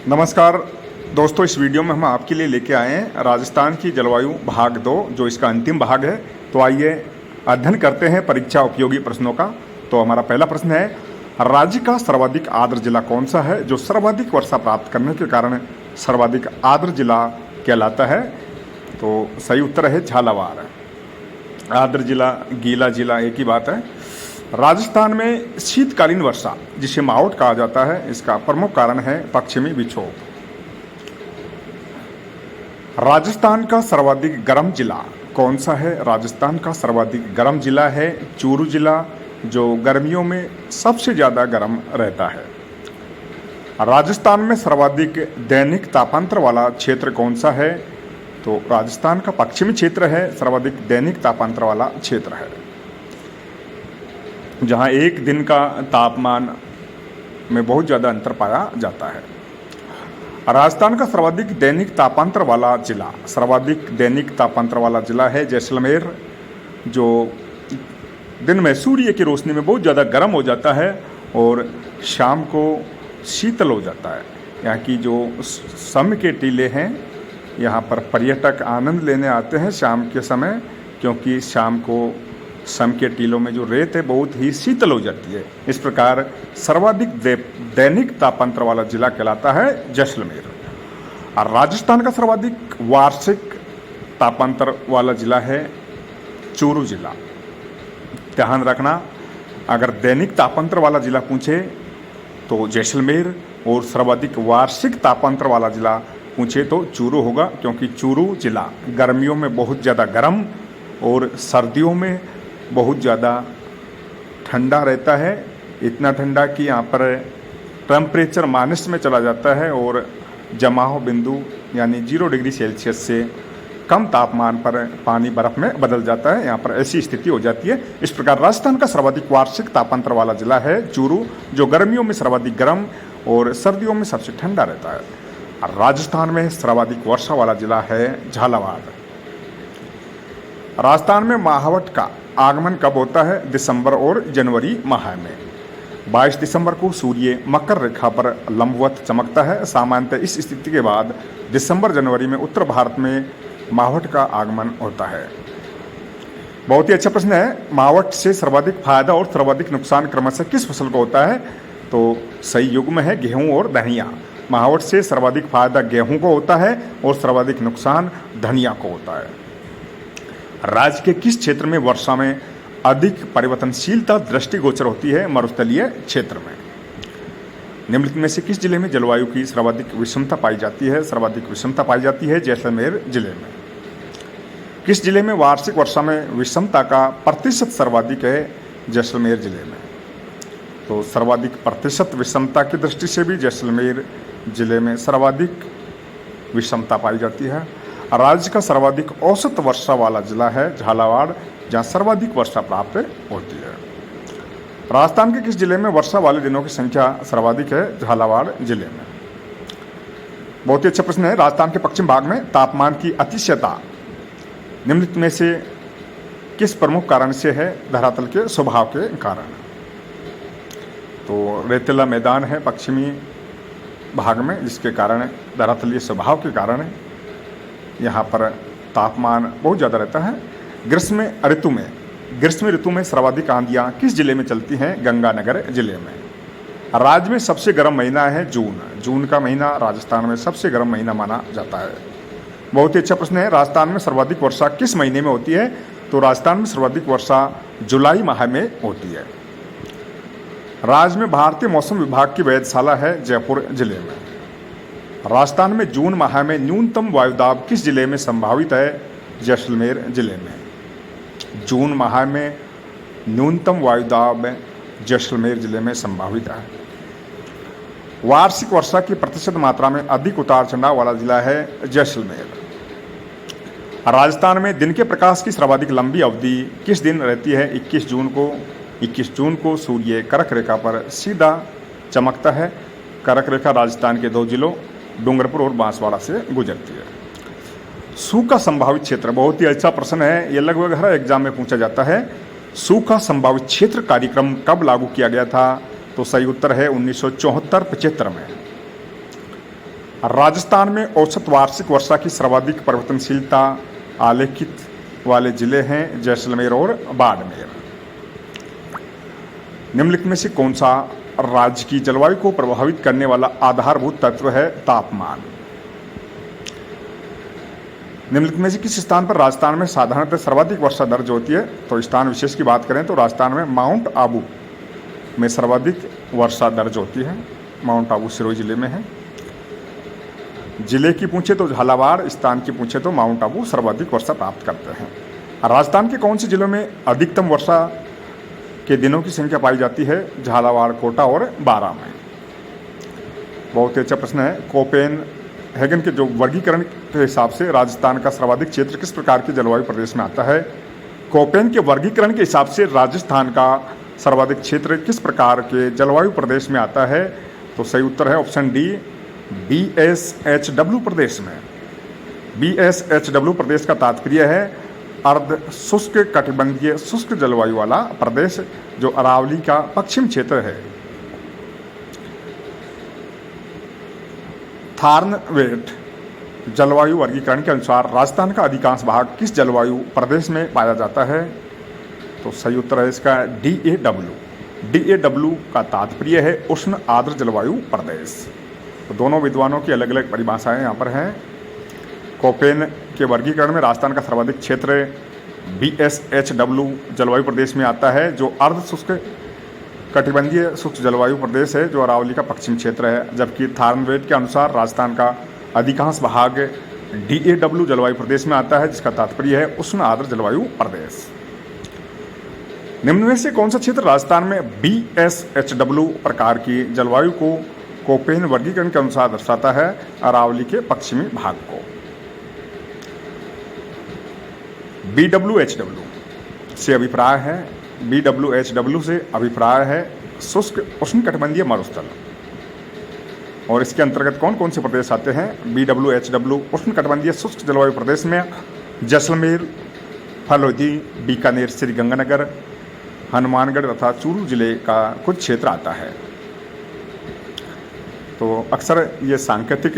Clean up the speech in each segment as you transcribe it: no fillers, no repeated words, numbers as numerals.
नमस्कार दोस्तों, इस वीडियो में हम आपके लिए लेके आए हैं राजस्थान की जलवायु भाग 2, जो इसका अंतिम भाग है। तो आइए अध्ययन करते हैं परीक्षा उपयोगी प्रश्नों का। तो हमारा पहला प्रश्न है, राज्य का सर्वाधिक आर्द्र जिला कौन सा है जो सर्वाधिक वर्षा प्राप्त करने के कारण सर्वाधिक आर्द्र जिला कहलाता है? तो सही उत्तर है झालावाड़। आर्द्र जिला, गीला जिला एक ही बात है। राजस्थान में शीतकालीन वर्षा, जिसे मावठ कहा जाता है, इसका प्रमुख कारण है पश्चिमी विक्षोभ। राजस्थान का सर्वाधिक गर्म जिला कौन सा है? राजस्थान का सर्वाधिक गर्म जिला है चूरू जिला, जो गर्मियों में सबसे ज़्यादा गर्म रहता है। राजस्थान में सर्वाधिक दैनिक तापांतर वाला क्षेत्र कौन सा है? तो राजस्थान का पश्चिमी क्षेत्र है सर्वाधिक दैनिक तापांतर वाला क्षेत्र है, जहां एक दिन का तापमान में बहुत ज़्यादा अंतर पाया जाता है। राजस्थान का सर्वाधिक दैनिक तापांतर वाला जिला, सर्वाधिक दैनिक तापांतर वाला जिला है जैसलमेर, जो दिन में सूर्य की रोशनी में बहुत ज़्यादा गर्म हो जाता है और शाम को शीतल हो जाता है। यहाँ की जो सम के टीले हैं, यहाँ पर पर्यटक आनंद लेने आते हैं शाम के समय, क्योंकि शाम को सम के टीलों में जो रेत है बहुत ही शीतल हो जाती है। इस प्रकार सर्वाधिक दैनिक तापांतर वाला जिला कहलाता है जैसलमेर। और राजस्थान का सर्वाधिक वार्षिक तापांतर वाला जिला है चूरू जिला। ध्यान रखना, अगर दैनिक तापांतर वाला जिला पूछे तो जैसलमेर, और सर्वाधिक वार्षिक तापांतर वाला जिला पूछे तो चूरू होगा, क्योंकि चूरू जिला गर्मियों में बहुत ज़्यादा गर्म और सर्दियों में बहुत ज़्यादा ठंडा रहता है। इतना ठंडा कि यहाँ पर टेम्परेचर माइनस में चला जाता है और जमाव बिंदु यानी 0 डिग्री सेल्सियस से कम तापमान पर पानी बर्फ में बदल जाता है। यहाँ पर ऐसी स्थिति हो जाती है। इस प्रकार राजस्थान का सर्वाधिक वार्षिक तापांतर वाला जिला है चूरू, जो गर्मियों में सर्वाधिक गर्म और सर्दियों में सबसे ठंडा रहता है। और राजस्थान में सर्वाधिक वर्षा वाला जिला है झालावाड़। राजस्थान में माहवट का आगमन कब होता है? दिसंबर और जनवरी माह में। 22 दिसंबर को सूर्य मकर रेखा पर लंबवत चमकता है। सामान्यतः इस स्थिति के बाद दिसंबर जनवरी में उत्तर भारत में मावठ का आगमन होता है। बहुत ही अच्छा प्रश्न है। मावठ से सर्वाधिक फायदा और सर्वाधिक नुकसान क्रमशः किस फसल को होता है? तो सही युग्म है गेहूं और धनिया। मावठ से सर्वाधिक फायदा गेहूं को होता है और सर्वाधिक नुकसान धनिया को होता है। राज्य के किस क्षेत्र में वर्षा में अधिक परिवर्तनशीलता दृष्टिगोचर होती है? मरुस्थलीय क्षेत्र में। निम्नलिखित में से किस जिले में जलवायु की सर्वाधिक विषमता पाई जाती है? सर्वाधिक विषमता पाई जाती है जैसलमेर जिले में। किस जिले में वार्षिक वर्षा में विषमता का प्रतिशत सर्वाधिक है? जैसलमेर जिले में। तो सर्वाधिक प्रतिशत विषमता की दृष्टि से भी जैसलमेर जिले में सर्वाधिक विषमता पाई जाती है। राज्य का सर्वाधिक औसत वर्षा वाला जिला है झालावाड़, जहाँ सर्वाधिक वर्षा प्राप्त होती है। राजस्थान के किस जिले में वर्षा वाले दिनों की संख्या सर्वाधिक है? झालावाड़ जिले में। बहुत ही अच्छा प्रश्न है। राजस्थान के पश्चिम भाग में तापमान की अतिशयता निम्नलिखित में से किस प्रमुख कारण से है? धरातल के स्वभाव के कारण। तो रेतीला मैदान है पश्चिमी भाग में, जिसके कारण धरातलीय स्वभाव के कारण यहाँ पर तापमान बहुत ज़्यादा रहता है। ग्रीष्म ऋतु में सर्वाधिक आंधियाँ किस जिले में चलती हैं? गंगानगर जिले में। राज्य में सबसे गर्म महीना है जून। जून का महीना राजस्थान में सबसे गर्म महीना माना जाता है। बहुत ही अच्छा प्रश्न है। राजस्थान में सर्वाधिक वर्षा किस महीने में होती है? तो राजस्थान में सर्वाधिक वर्षा जुलाई माह में होती है। राज्य में भारतीय मौसम विभाग की वेधशाला है जयपुर जिले में। राजस्थान में जून माह में न्यूनतम वायुदाब किस जिले में संभावित है? जैसलमेर जिले में। जून माह में न्यूनतम वायुदाब जैसलमेर जिले में संभावित है। वार्षिक वर्षा की प्रतिशत मात्रा में अधिक उतार चढ़ाव वाला जिला है जैसलमेर। राजस्थान में दिन के प्रकाश की सर्वाधिक लंबी अवधि किस दिन रहती है? 21 जून को। 21 जून को सूर्य कर्क रेखा पर सीधा चमकता है। कर्क रेखा राजस्थान के 2 जिलों डूंगरपुर और बांसवाड़ा से गुजरती है। सूखा संभावित क्षेत्र, बहुत ही अच्छा प्रश्न है। ये लगभग हर एग्जाम में पूछा जाता है। सूखा संभावित क्षेत्र कार्यक्रम कब लागू किया गया था? तो सही उत्तर है 1974-75 में। राजस्थान में औसत वार्षिक वर्षा की सर्वाधिक परिवर्तनशीलता आलेखित वाले जिले हैं जैसलमेर और बाड़मेर। निम्नलिखित में से कौन सा राज्य की जलवायु को प्रभावित करने वाला आधारभूत तत्व है? तापमान। निम्नलिखित में से किस स्थान पर राजस्थान में साधारणतः सर्वाधिक वर्षा दर्ज होती है? तो स्थान विशेष की बात करें तो राजस्थान में माउंट आबू में सर्वाधिक वर्षा दर्ज होती है। माउंट आबू सिरोही जिले में है। जिले की पूछे तो झालावाड़, स्थान की पूछे तो माउंट आबू सर्वाधिक वर्षा प्राप्त करते हैं। राजस्थान के कौन से जिलों में अधिकतम वर्षा के दिनों की संख्या पाई जाती है? झालावाड़, कोटा और बारां में। बहुत ही अच्छा प्रश्न है। कोपेनहेगन के जो वर्गीकरण के हिसाब से राजस्थान का सर्वाधिक क्षेत्र किस प्रकार के जलवायु प्रदेश में आता है? कोपेन के वर्गीकरण के हिसाब से राजस्थान का सर्वाधिक क्षेत्र किस प्रकार के जलवायु प्रदेश में आता है? तो सही उत्तर है ऑप्शन डी, BSHW प्रदेश में। BSHW प्रदेश का तात्पर्य है अर्ध शुष्क कटिबंधीय शुष्क जलवायु वाला प्रदेश, जो अरावली का पश्चिम क्षेत्र है। थार्नवेट जलवायु वर्गीकरण के अनुसार राजस्थान का अधिकांश भाग किस जलवायु प्रदेश में पाया जाता है? तो सही उत्तर है इसका DAW। DAW का तात्पर्य है उष्ण आर्द्र जलवायु प्रदेश। तो दोनों विद्वानों की अलग अलग परिभाषाएं यहाँ पर हैं। कोपेन के वर्गीकरण में राजस्थान का सर्वाधिक क्षेत्र BSHW जलवायु प्रदेश में आता है, जो अर्ध शुष्क कटिबंधीय शुष्क जलवायु प्रदेश है, जो अरावली का पश्चिम क्षेत्र है। जबकि थार्नवेट के अनुसार राजस्थान का अधिकांश भाग DAW जलवायु प्रदेश में आता है, जिसका तात्पर्य है उष्ण आर्द्र जलवायु प्रदेश। निम्न में से कौन सा क्षेत्र राजस्थान में BSHW प्रकार की जलवायु को कोपेन वर्गीकरण के अनुसार दर्शाता है? अरावली के पश्चिमी भाग को। BWHW से अभिप्राय है, BWHW से अभिप्राय है शुष्क उष्णकटिबंधीय मरुस्थल। और इसके अंतर्गत कौन कौन से प्रदेश आते हैं? BWHW उष्णकटिबंधीय शुष्क जलवायु प्रदेश में जैसलमेर, फलोदी, बीकानेर, श्रीगंगानगर, हनुमानगढ़ तथा चूरू जिले का कुछ क्षेत्र आता है। तो अक्सर ये सांकेतिक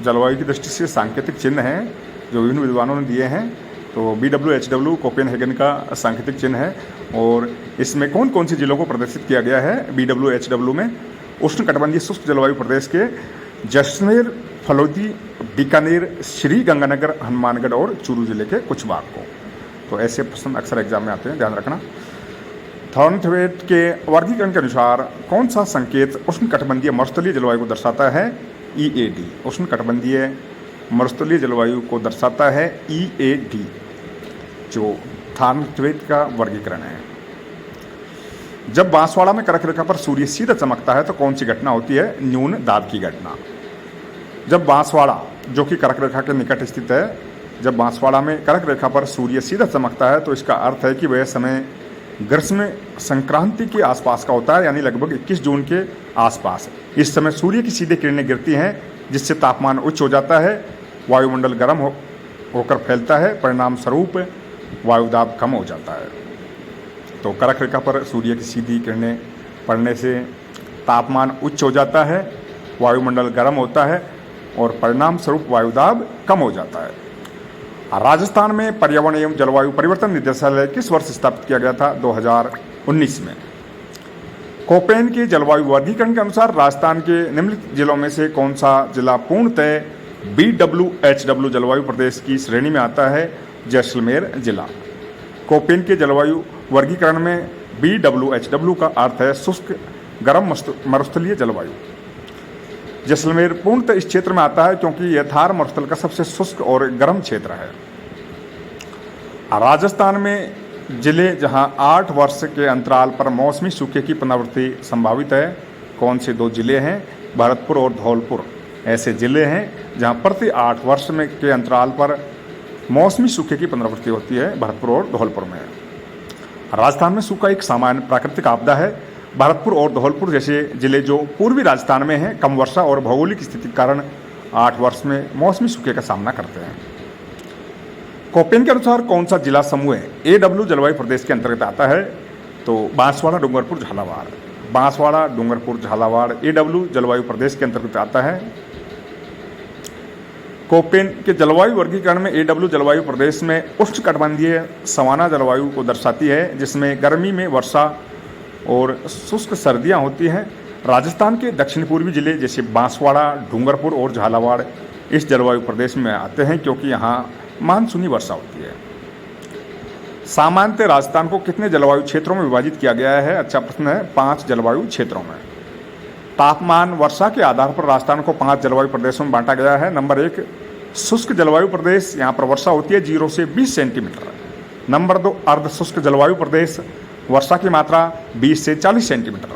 जलवायु की दृष्टि से सांकेतिक चिन्ह हैं जो विभिन्न विद्वानों ने दिए हैं। तो BWHW कोपेनहेगन का सांकेतिक चिन्ह है। और इसमें कौन कौन से जिलों को प्रदर्शित किया गया है BWHW में? उष्णकटिबंधीय शुष्क जलवायु प्रदेश के जैसलमेर, फलोदी, बीकानेर, श्रीगंगानगर, हनुमानगढ़ और चूरू जिले के कुछ भाग को। तो ऐसे प्रश्न अक्सर एग्जाम में आते हैं, ध्यान रखना। थॉर्नथवेट के वर्गीकरण के अनुसार कौन सा संकेत उष्णकटिबंधीय मरुस्थलीय जलवायु को दर्शाता है? EAD उष्णकटिबंधीय मरुस्थलीय जलवायु को दर्शाता है EAD, जो थॉर्नथवेट का वर्गीकरण है। जब बांसवाड़ा में कर्क रेखा पर सूर्य सीधा चमकता है तो कौन सी घटना होती है? न्यून दाब की घटना। जब बांसवाड़ा, जो कि कर्क रेखा के निकट स्थित है, जब बांसवाड़ा में कर्क रेखा पर सूर्य सीधा चमकता है तो इसका अर्थ है कि वह समय ग्रीष्म संक्रांति के आसपास का होता है, यानी लगभग 21 जून के आसपास। इस समय सूर्य की सीधे किरणें गिरती हैं, जिससे तापमान उच्च हो जाता है, वायुमंडल गर्म होकर फैलता है, परिणाम स्वरूप वायुदाब कम हो जाता है। तो कर्क रेखा पर सूर्य की सीधी किरणें पड़ने से तापमान उच्च हो जाता है, वायुमंडल गर्म होता है और परिणाम स्वरूप वायुदाब कम हो जाता है। राजस्थान में पर्यावरण एवं जलवायु परिवर्तन निदेशालय किस वर्ष स्थापित किया गया था? 2019 में। कोपेन के जलवायु वर्गीकरण के अनुसार राजस्थान के निम्नलिखित जिलों में से कौन सा जिला पूर्णतः BWHW जलवायु प्रदेश की श्रेणी में आता है? जैसलमेर जिला। कोपेन के जलवायु वर्गीकरण में BWHW का अर्थ है शुष्क गर्म मरुस्थलीय जलवायु। जैसलमेर पूर्णतः इस क्षेत्र में आता है क्योंकि यह थार मरुस्थल का सबसे शुष्क और गर्म क्षेत्र है। राजस्थान में जिले जहां 8 वर्ष के अंतराल पर मौसमी सूखे की पुनरावृत्ति संभावित है, कौन से 2 जिले हैं? भरतपुर और धौलपुर ऐसे जिले हैं जहां प्रति 8 वर्ष में के अंतराल पर मौसमी सूखे की पुनरावृत्ति होती है, भरतपुर और धौलपुर में। राजस्थान में सूखा एक सामान्य प्राकृतिक आपदा है। भरतपुर और धौलपुर जैसे जिले जो पूर्वी राजस्थान में हैं, कम वर्षा और भौगोलिक स्थिति के कारण 8 वर्ष में मौसमी सूखे का सामना करते हैं। कोपेन के अनुसार कौन सा जिला समूह AW जलवायु प्रदेश के अंतर्गत आता है? तो बांसवाड़ा, डूंगरपुर, झालावाड़। बांसवाड़ा, डूंगरपुर, झालावाड़ AW जलवायु प्रदेश के अंतर्गत आता है। कोपेन के जलवायु वर्गीकरण में AW जलवायु प्रदेश में उष्णकटिबंधीय सवाना जलवायु को दर्शाती है, जिसमें गर्मी में वर्षा और शुष्क सर्दियां होती हैं। राजस्थान के दक्षिण पूर्वी जिले जैसे बांसवाड़ा, डूंगरपुर और झालावाड़ इस जलवायु प्रदेश में आते हैं, क्योंकि यहाँ मानसूनी वर्षा होती है। सामान्यतः राजस्थान को कितने जलवायु क्षेत्रों में विभाजित किया गया है? अच्छा प्रश्न है। 5 जलवायु क्षेत्रों में। तापमान वर्षा के आधार पर राजस्थान को 5 जलवायु प्रदेशों में बांटा गया है। नंबर 1 शुष्क जलवायु प्रदेश, यहाँ पर वर्षा होती है 0 से 20 सेंटीमीटर। नंबर 2 अर्ध शुष्क जलवायु प्रदेश, वर्षा की मात्रा 20 से 40 सेंटीमीटर।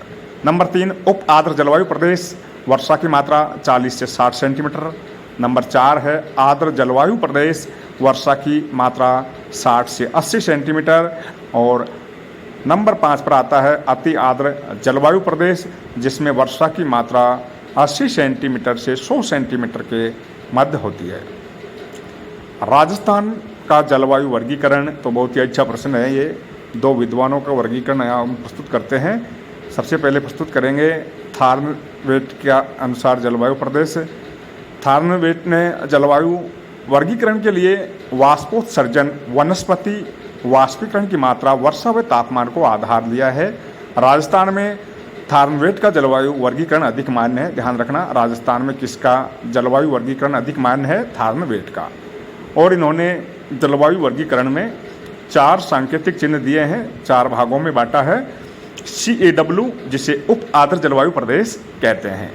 नंबर 3 उप आर्द्र जलवायु प्रदेश, वर्षा की मात्रा 40 से 60 सेंटीमीटर। नंबर 4 है आर्द्र जलवायु प्रदेश, वर्षा की मात्रा 60 से 80 सेंटीमीटर। और नंबर 5 पर आता है अति आर्द्र जलवायु प्रदेश, जिसमें वर्षा की मात्रा 80 सेंटीमीटर से 100 सेंटीमीटर के मध्य होती है। राजस्थान का जलवायु वर्गीकरण तो बहुत ही अच्छा प्रश्न है। ये 2 विद्वानों का वर्गीकरण हम प्रस्तुत करते हैं। सबसे पहले प्रस्तुत करेंगे थार्नवेट के अनुसार जलवायु प्रदेश। थार्नवेट ने जलवायु वर्गीकरण के लिए वाष्पोत्सर्जन, वनस्पति वाष्पीकरण की मात्रा, वर्षा व तापमान को आधार लिया है। राजस्थान में थार्नवेट का जलवायु वर्गीकरण अधिक मान्य है। ध्यान रखना, राजस्थान में किसका जलवायु वर्गीकरण अधिक मान्य है? थार्नवेट का। और इन्होंने जलवायु वर्गीकरण में 4 सांकेतिक चिन्ह दिए हैं, 4 भागों में बांटा है। CAW जिसे उप आर्द्र जलवायु प्रदेश कहते हैं,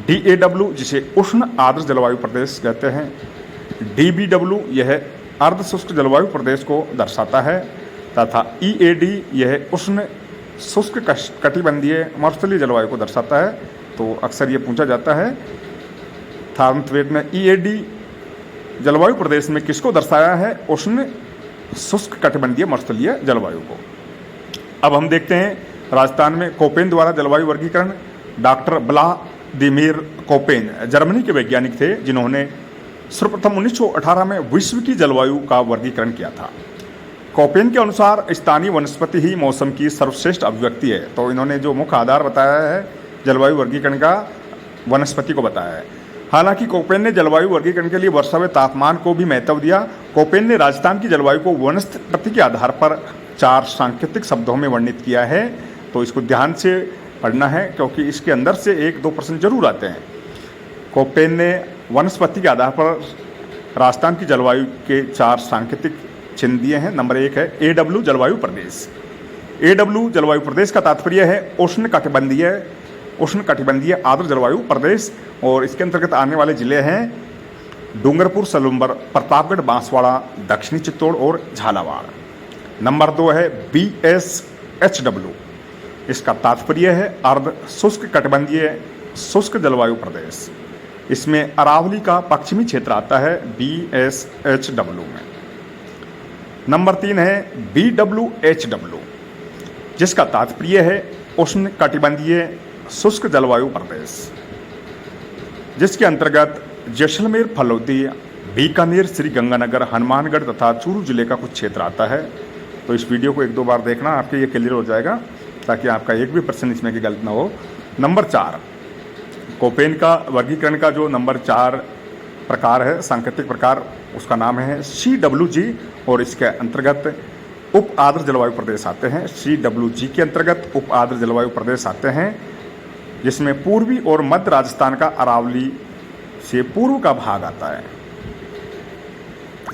DAW जिसे उष्ण आर्द्र जलवायु प्रदेश कहते हैं, DBW यह अर्ध शुष्क जलवायु प्रदेश को दर्शाता है, तथा EAD यह उष्ण शुष्क कटिबंधीय मरुस्थलीय जलवायु को दर्शाता है। तो अक्सर ये पूछा जाता है थार्नवेट ने EAD जलवायु प्रदेश में किसको दर्शाया है? उष्ण शुष्क कटिबंधीय मरुस्थलीय जलवायु को। अब हम देखते हैं राजस्थान में कोपेन द्वारा जलवायु वर्गीकरण। डॉक्टर व्लादिमीर कोपेन जर्मनी के वैज्ञानिक थे, जिन्होंने सर्वप्रथम 1918 में विश्व की जलवायु का वर्गीकरण किया था। कोपेन के अनुसार स्थानीय वनस्पति ही मौसम की सर्वश्रेष्ठ अभिव्यक्ति है। तो इन्होंने जो मुख्य आधार बताया है जलवायु वर्गीकरण का, वनस्पति को बताया है। हालांकि कोपेन ने जलवायु वर्गीकरण के लिए वर्षा व तापमान को भी महत्व दिया। कोपेन ने राजस्थान की जलवायु को वनस्पति के आधार पर 4 सांकेतिक शब्दों में वर्णित किया है। तो इसको ध्यान से पढ़ना है, क्योंकि इसके अंदर से 1-2 प्रश्न जरूर आते हैं। कोपेन ने वनस्पति के आधार पर राजस्थान की जलवायु के 4 सांकेतिक चिन्ह दिए हैं। नंबर 1 है AW जलवायु प्रदेश। AW जलवायु प्रदेश का तात्पर्य है उष्ण कटिबंधीय आर्द्र जलवायु प्रदेश, और इसके अंतर्गत आने वाले जिले हैं डूंगरपुर, सलूम्बर, प्रतापगढ़, बांसवाड़ा, दक्षिणी चित्तौड़ और झालावाड़। नंबर 2 है BSHW, इसका तात्पर्य है अर्ध शुष्क कटिबंधीय शुष्क जलवायु प्रदेश। इसमें अरावली का पश्चिमी क्षेत्र आता है BSHW में। नंबर 3 है BWHW, जिसका तात्पर्य है उष्ण कटिबंधीय शुष्क जलवायु प्रदेश, जिसके अंतर्गत जैसलमेर, फलोदी, बीकानेर, श्रीगंगानगर, हनुमानगढ़ तथा चूरू जिले का कुछ क्षेत्र आता है। तो इस वीडियो को 1-2 बार देखना, आपके ये क्लियर हो जाएगा, ताकि आपका एक भी प्रश्न इसमें की गलत ना हो। नंबर 4 कोपेन का वर्गीकरण का जो नंबर 4 प्रकार है, सांकेतिक प्रकार, उसका नाम है CWG, और इसके अंतर्गत उप आर्द्र जलवायु प्रदेश आते हैं। CWG के अंतर्गत उप आर्द्र जलवायु प्रदेश आते हैं, जिसमें पूर्वी और मध्य राजस्थान का अरावली से पूर्व का भाग आता है।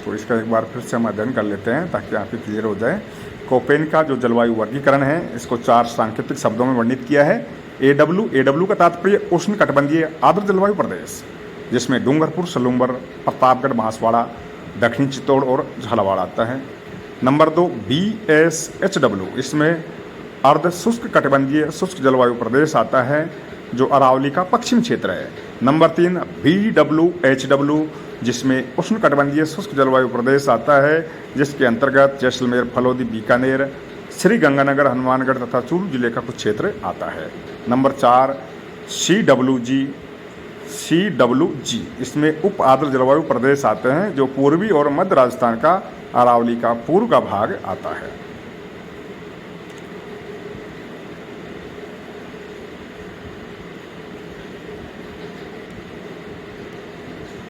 तो इसका एक बार फिर से हम अध्ययन कर लेते हैं, ताकि आपको क्लियर हो जाए। कोपेन का जो जलवायु वर्गीकरण है, इसको 4 सांकेतिक शब्दों में वर्णित किया है। AW का तात्पर्य उष्ण कटिबंधीय आर्द्र जलवायु प्रदेश, जिसमें डूंगरपुर, सलूम्बर, प्रतापगढ़, बांसवाड़ा, दक्षिणी चित्तौड़ और झालावाड़ आता है। नंबर 2 BSHW, इसमें अर्ध शुष्क कटिबंधीय शुष्क जलवायु प्रदेश आता है, जो अरावली का पश्चिम क्षेत्र है। नंबर 3 BWHW, जिसमें उष्ण कटिबंधीय शुष्क जलवायु प्रदेश आता है, जिसके अंतर्गत जैसलमेर, फलोदी, बीकानेर, श्रीगंगानगर, हनुमानगढ़ तथा चूरू जिले का कुछ क्षेत्र आता है। नंबर 4 CWG, इसमें उप आर्द्र जलवायु प्रदेश आते हैं, जो पूर्वी और मध्य राजस्थान का अरावली का पूर्व का भाग आता है।